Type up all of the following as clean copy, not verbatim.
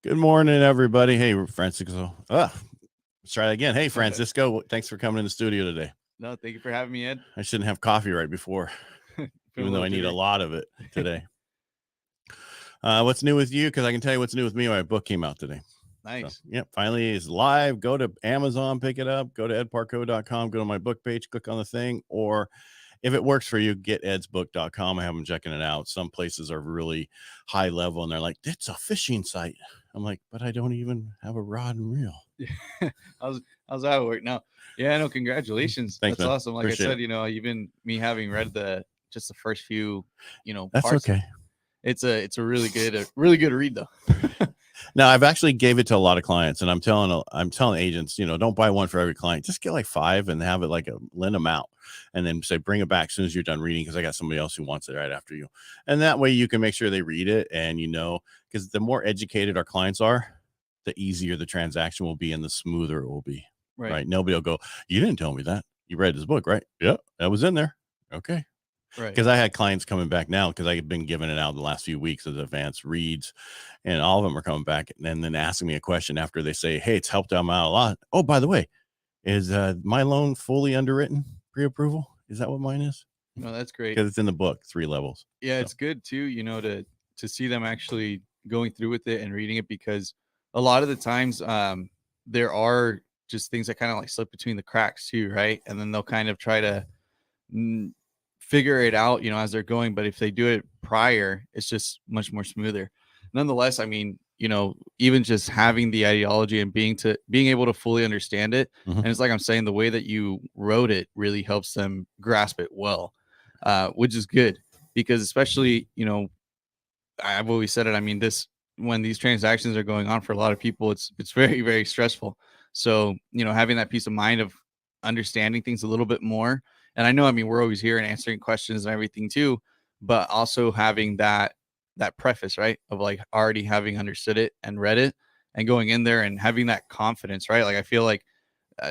Good morning, everybody. Hey, Francisco. Let's try that again. Hey, Francisco. Thanks for coming in the studio today. No, thank you for having me, Ed. I shouldn't have coffee right before, even though I need a lot of it today. What's new with you? Because I can tell you what's new with me. My book came out today. Nice. So, finally it's live. Go to Amazon, pick it up. Go to edparcaut.com. Go to my book page, click on the thing. Or if it works for you, get edsbook.com. I have them checking it out. Some places are really high level, and they're like, it's a fishing site. I'm like, but I don't even have a rod and reel. How's that work? No, congratulations. Thanks, That's man. awesome. Like Appreciate I said, even me having read just the first few, that's parts, okay. It's a really good read though. Now I've actually gave it to a lot of clients, and I'm telling agents, don't buy one for every client. Just get like 5 and have it like lend them out, and then say bring it back as soon as you're done reading, because I got somebody else who wants it right after you. And that way you can make sure they read it, and because the more educated our clients are, the easier the transaction will be and the smoother it will be. Right? Nobody will go, you didn't tell me that. You read this book, right? Yeah, that was in there. Okay. Right. Because I had clients coming back now because I've been giving it out the last few weeks as advanced reads, and all of them are coming back and then asking me a question after they say, hey, it's helped them out a lot. Oh, by the way, is my loan fully underwritten pre-approval? Is that what mine is? No, that's great. Because it's in the book, 3 levels. Yeah, it's good too, to see them actually going through with it and reading it, because a lot of the times there are just things that kind of like slip between the cracks too, right? And then they'll kind of try to figure it out, as they're going. But if they do it prior, it's just much more smoother. Nonetheless, I mean, even just having the ideology and being able to fully understand it. Mm-hmm. And it's like I'm saying, the way that you wrote it really helps them grasp it well, which is good, because especially, I've always said it. I mean, when these transactions are going on for a lot of people, it's very, very stressful. So, having that peace of mind of understanding things a little bit more. And I know, I mean, we're always here and answering questions and everything too, but also having that preface, right, of like already having understood it and read it and going in there and having that confidence, right? Like I feel like,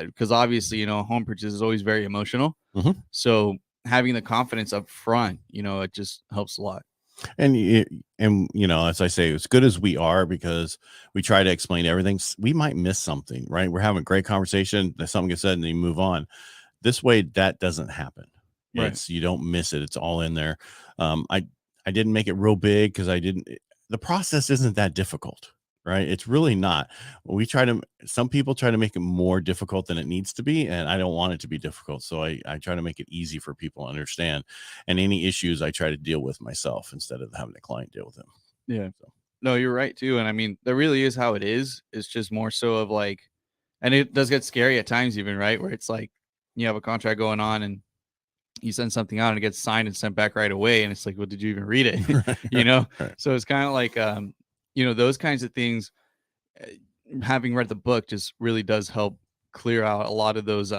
because obviously, home purchase is always very emotional. Mm-hmm. So having the confidence up front, it just helps a lot. And as I say, as good as we are, because we try to explain everything, we might miss something, right? We're having a great conversation, something gets said, and then you move on. This way, that doesn't happen. Right. You don't miss it. It's all in there. I didn't make it real big because the process isn't that difficult, right? It's really not. Some people try to make it more difficult than it needs to be, and I don't want it to be difficult. So I try to make it easy for people to understand. And any issues I try to deal with myself instead of having a client deal with them. Yeah. So. No, you're right too. And I mean, that really is how it is. It's just more so of like, and it does get scary at times even, right? Where it's like, you have a contract going on and you send something out and it gets signed and sent back right away. And it's like, well, did you even read it? Right. So it's kind of like, those kinds of things, having read the book just really does help clear out a lot of those,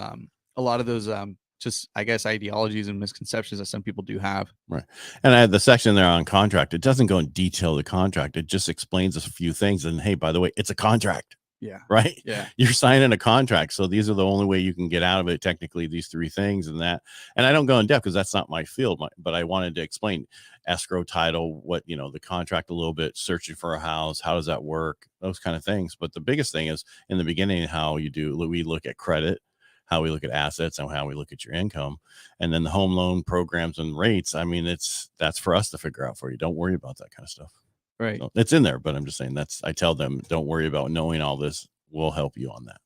just, I guess, ideologies and misconceptions that some people do have. Right. And I had the section there on contract. It doesn't go in detail the contract. It just explains a few things. And hey, by the way, it's a contract. Yeah. Right. Yeah. You're signing a contract. So these are the only way you can get out of it. Technically, these 3 things and that. And I don't go in depth because that's not my field, but I wanted to explain escrow, title, what, the contract a little bit, searching for a house. How does that work? Those kind of things. But the biggest thing is in the beginning, we look at credit, how we look at assets, and how we look at your income. And then the home loan programs and rates. I mean, that's for us to figure out for you. Don't worry about that kind of stuff. Right. So it's in there, but I'm just saying I tell them, don't worry about knowing all this. We'll help you on that.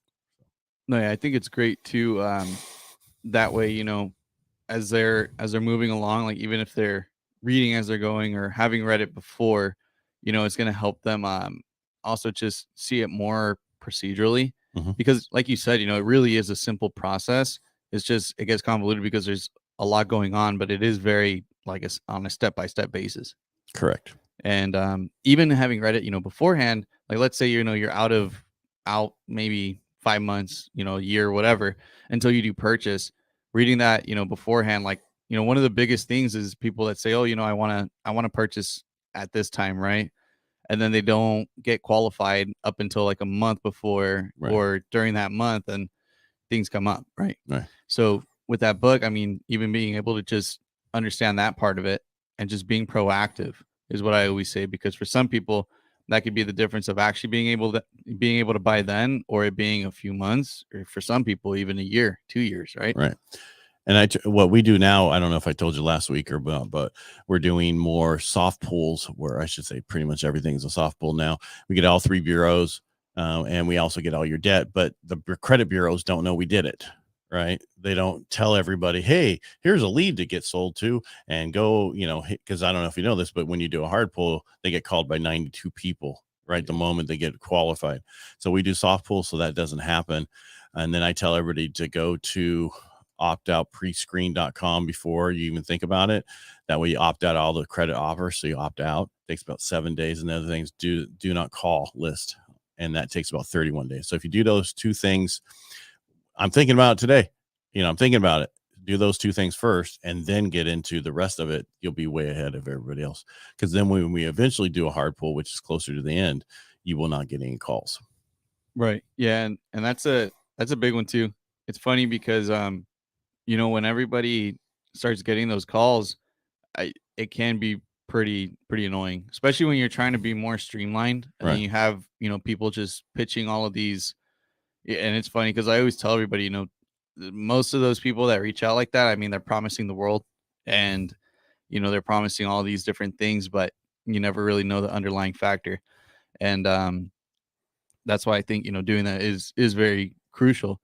No, yeah, I think it's great too. That way, as they're moving along, like even if they're reading as they're going or having read it before, it's going to help them also just see it more procedurally. Mm-hmm. Because like you said, it really is a simple process. It's just, it gets convoluted because there's a lot going on, but it is very like on a step-by-step basis. Correct. And even having read it, beforehand, like let's say, you're out maybe 5 months, a year, whatever, until you do purchase, reading that, beforehand, like, one of the biggest things is people that say, oh, I want to purchase at this time. Right. And then they don't get qualified up until like a month before, right, or during that month, and things come up. Right. Right. So with that book, I mean, even being able to just understand that part of it and just being proactive is what I always say, because for some people, that could be the difference of actually being able to buy then, or it being a few months, or for some people even a year, 2 years, right? Right. And what we do now, I don't know if I told you last week or not, but we're doing more soft pulls, where I should say pretty much everything's a soft pull now. We get all 3 bureaus, and we also get all your debt, but the credit bureaus don't know we did it. Right. They don't tell everybody, hey, here's a lead to get sold to, and go, because I don't know if you know this, but when you do a hard pull, they get called by 92 people, right? The moment they get qualified. So we do soft pull so that doesn't happen. And then I tell everybody to go to optoutprescreen.com before you even think about it. That way you opt out all the credit offers. So you opt out. It takes about 7 days. And the other things, do not call list. And that takes about 31 days. So if you do those 2 things, I'm thinking about it today. I'm thinking about it. Do those 2 things first and then get into the rest of it. You'll be way ahead of everybody else. Because then when we eventually do a hard pull, which is closer to the end, you will not get any calls. Right. Yeah. And that's a big one too. It's funny because, when everybody starts getting those calls, it can be pretty annoying, especially when you're trying to be more streamlined, and Right. then you have, people just pitching all of these. And it's funny because I always tell everybody, most of those people that reach out like that, I mean, they're promising the world, and, they're promising all these different things, but you never really know the underlying factor. And that's why I think, doing that is very crucial.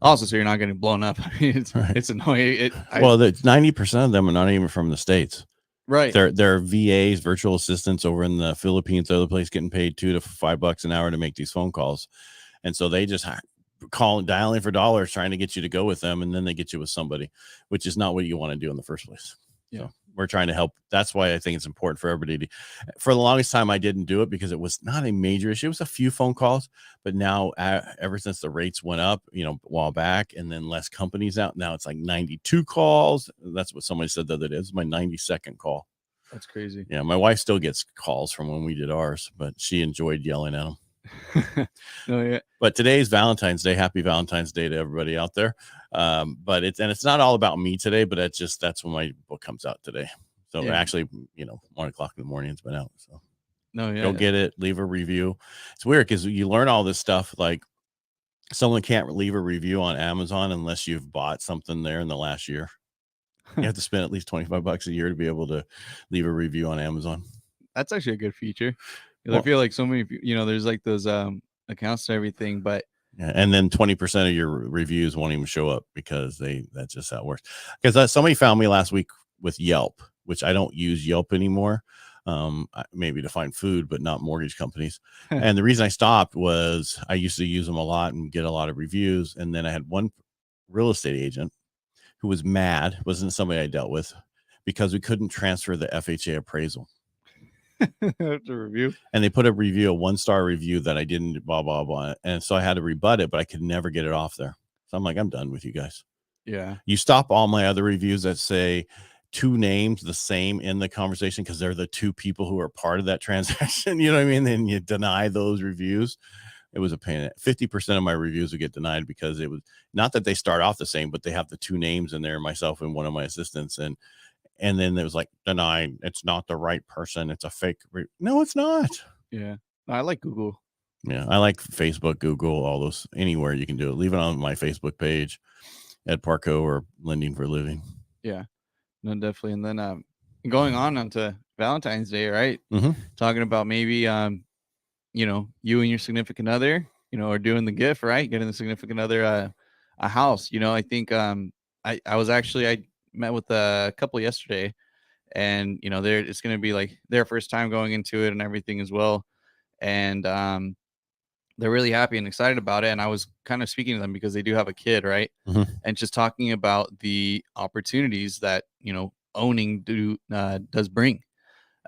Also, so you're not getting blown up. I mean, it's annoying. Well, 90% of them are not even from the States. Right. They're VAs, virtual assistants over in the Philippines, other place, getting paid $2 to $5 an hour to make these phone calls. And so they just dialing for dollars, trying to get you to go with them. And then they get you with somebody, which is not what you want to do in the first place. Yeah. So we're trying to help. That's why I think it's important for everybody for the longest time, I didn't do it because it was not a major issue. It was a few phone calls, but now ever since the rates went up, a while back, and then less companies out, now it's like 92 calls. That's what somebody said the other day. This is my 92nd call. That's crazy. Yeah. My wife still gets calls from when we did ours, but she enjoyed yelling at them. Oh, yeah. But today's Valentine's Day. Happy Valentine's Day to everybody out there. But it's not all about me today, but that's when my book comes out today. So actually, 1 o'clock in the morning, it's been out. So go get it, leave a review. It's weird because you learn all this stuff. Like, someone can't leave a review on Amazon unless you've bought something there in the last year. You have to spend at least $25 a year to be able to leave a review on Amazon. That's actually a good feature. I feel like so many, there's like those accounts and everything, but and then 20% of your reviews won't even show up because that's just how it works. Because somebody found me last week with Yelp, which I don't use Yelp anymore, maybe to find food, but not mortgage companies. And the reason I stopped was I used to use them a lot and get a lot of reviews. And then I had one real estate agent who was mad, wasn't somebody I dealt with, because we couldn't transfer the FHA appraisal. To review, and they put a 1-star review that I didn't, blah blah blah, and so I had to rebut it, but I could never get it off there. So I'm like, I'm done with you guys. Yeah, you stop all my other reviews that say 2 names the same in the conversation because they're the 2 people who are part of that transaction. You know what I mean? Then you deny those reviews. It was a pain. 50% of my reviews would get denied because it was not that they start off the same, but they have the 2 names in there, myself and one of my assistants, and then it was like, denied. It's not the right person. It's a fake. No, it's not. Yeah. I like Google. Yeah. I like Facebook, Google, all those, anywhere you can do it. Leave it on my Facebook page at Parcaut or Lending for a Living. Yeah. No, definitely. And then going on to Valentine's Day, right? Mm-hmm. Talking about maybe, you and your significant other, are doing the gift, right? Getting the significant other a house. I think I met with a couple yesterday, and it's going to be like their first time going into it and everything as well, and they're really happy and excited about it. And I was kind of speaking to them because they do have a kid, right? Mm-hmm. And just talking about the opportunities that owning does bring.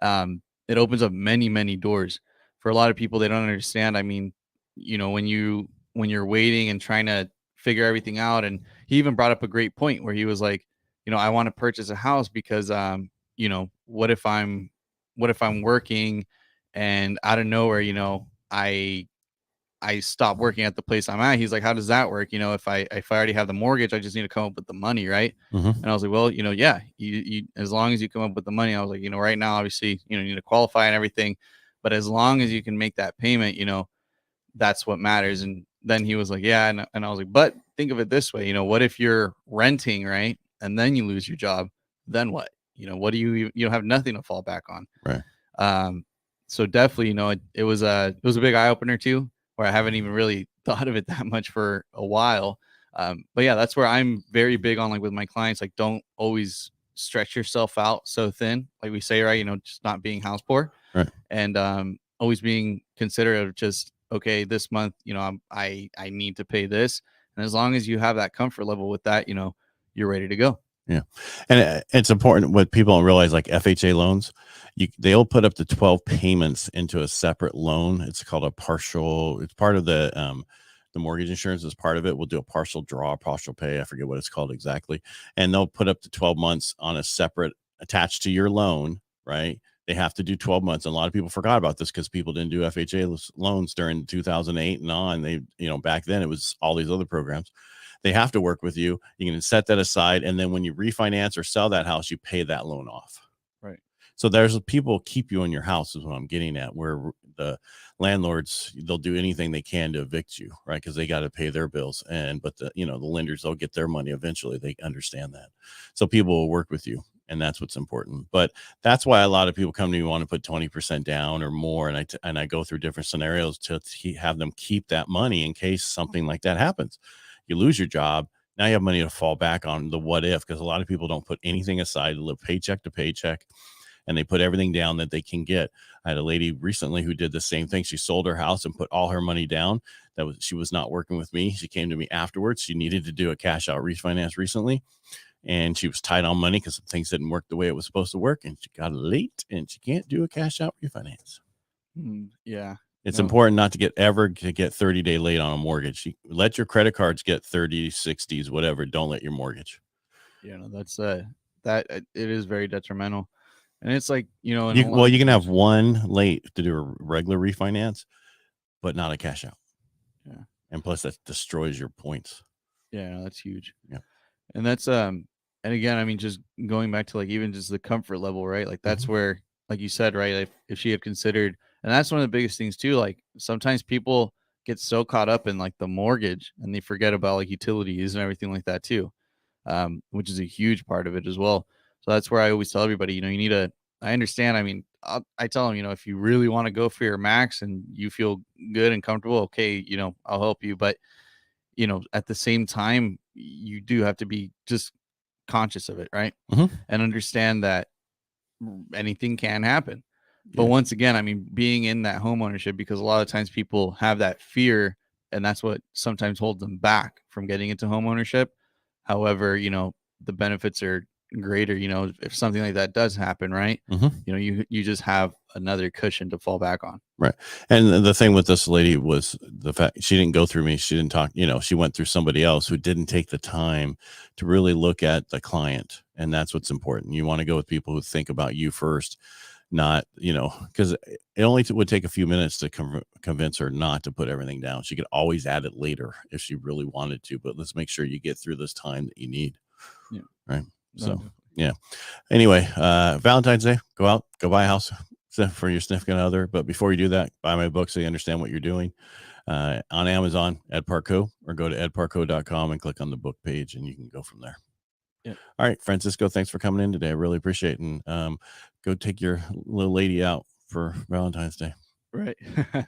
It opens up many doors for a lot of people. They don't understand. I mean, when you're waiting and trying to figure everything out, and he even brought up a great point where he was like, I want to purchase a house because, what if I'm working and out of nowhere, I stop working at the place I'm at. He's like, how does that work? If I already have the mortgage, I just need to come up with the money, right? Mm-hmm. And I was like, well, yeah, you as long as you come up with the money. I was like, right now, obviously, you need to qualify and everything, but as long as you can make that payment, that's what matters. And then he was like, yeah. And I was like, but think of it this way, what if you're renting, right? And then you lose your job, then what? What do you have nothing to fall back on. Right. So definitely, it was a big eye opener too, where I haven't even really thought of it that much for a while. But yeah, that's where I'm very big on, like with my clients, like don't always stretch yourself out so thin, like we say, right? Just not being house poor, Right. and always being considerate of just, okay, this month, I need to pay this, and as long as you have that comfort level with that, you're ready to go. Yeah. And it's important what people don't realize, like FHA loans, they'll put up to 12 payments into a separate loan. It's called a partial. It's part of the mortgage insurance is part of it. We'll do a partial draw, partial pay. I forget what it's called exactly. And they'll put up to 12 months on a separate attached to your loan, right? They have to do 12 months. And a lot of people forgot about this because people didn't do FHA loans during 2008 and on. They, back then it was all these other programs. They have to work with you. You can set that aside. And then when you refinance or sell that house, you pay that loan off. Right. So there's people keep you in your house is what I'm getting at, where the landlords, they'll do anything they can to evict you, right? Because they got to pay their bills. But the lenders, they'll get their money eventually. They understand that. So people will work with you. And that's what's important. But that's why a lot of people come to me want to put 20% down or more. And I go through different scenarios to have them keep that money in case something like that happens. You lose your job. Now you have money to fall back on the what if, because a lot of people don't put anything aside to live paycheck to paycheck, and they put everything down that they can get. I had a lady recently who did the same thing. She sold her house and put all her money down. She was not working with me. She came to me afterwards. She needed to do a cash out refinance recently, and she was tight on money because things didn't work the way it was supposed to work, and she got late and she can't do a cash out refinance. Yeah. It's important not to get 30-day late on a mortgage. Let your credit cards get 30, 60s, whatever. Don't let your mortgage. That's that it is very detrimental. And it's like, you can have one late to do a regular refinance, but not a cash out. Yeah. And plus that destroys your points. Yeah, that's huge. Yeah. And that's, and again, I mean, just going back to like, even just the comfort level, right? Like that's where, like you said, right? If she had considered, and that's one of the biggest things too. Like sometimes people get so caught up in like the mortgage and they forget about like utilities and everything like that too, which is a huge part of it as well. So that's where I always tell everybody, you need I understand. I mean, I tell them, if you really want to go for your max and you feel good and comfortable, okay, I'll help you. But, at the same time, you do have to be just conscious of it, right? And understand that anything can happen. But once again, I mean, being in that home ownership, because a lot of times people have that fear, and that's what sometimes holds them back from getting into home ownership. However, the benefits are greater, if something like that does happen, right? You just have another cushion to fall back on. Right. And the thing with this lady was the fact she didn't go through me. She didn't talk, she went through somebody else who didn't take the time to really look at the client. And that's what's important. You want to go with people who think about you first, not, because it only would take a few minutes to convince her not to put everything down. She could always add it later if she really wanted to, but let's make sure you get through this time that you need. Yeah. Right. So, yeah. Anyway, Valentine's Day, go out, go buy a house for your significant other. But before you do that, buy my book so you understand what you're doing. On Amazon, Ed Parcaut, or go to edparcaut.com and click on the book page, and you can go from there. Yeah. All right, Francisco, thanks for coming in today. I really appreciate it. And go take your little lady out for Valentine's Day. Right.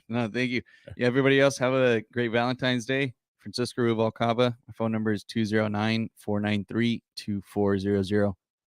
No, thank you. Yeah, everybody else, have a great Valentine's Day. Francisco Ruvalcaba. My phone number is 209-493-2400.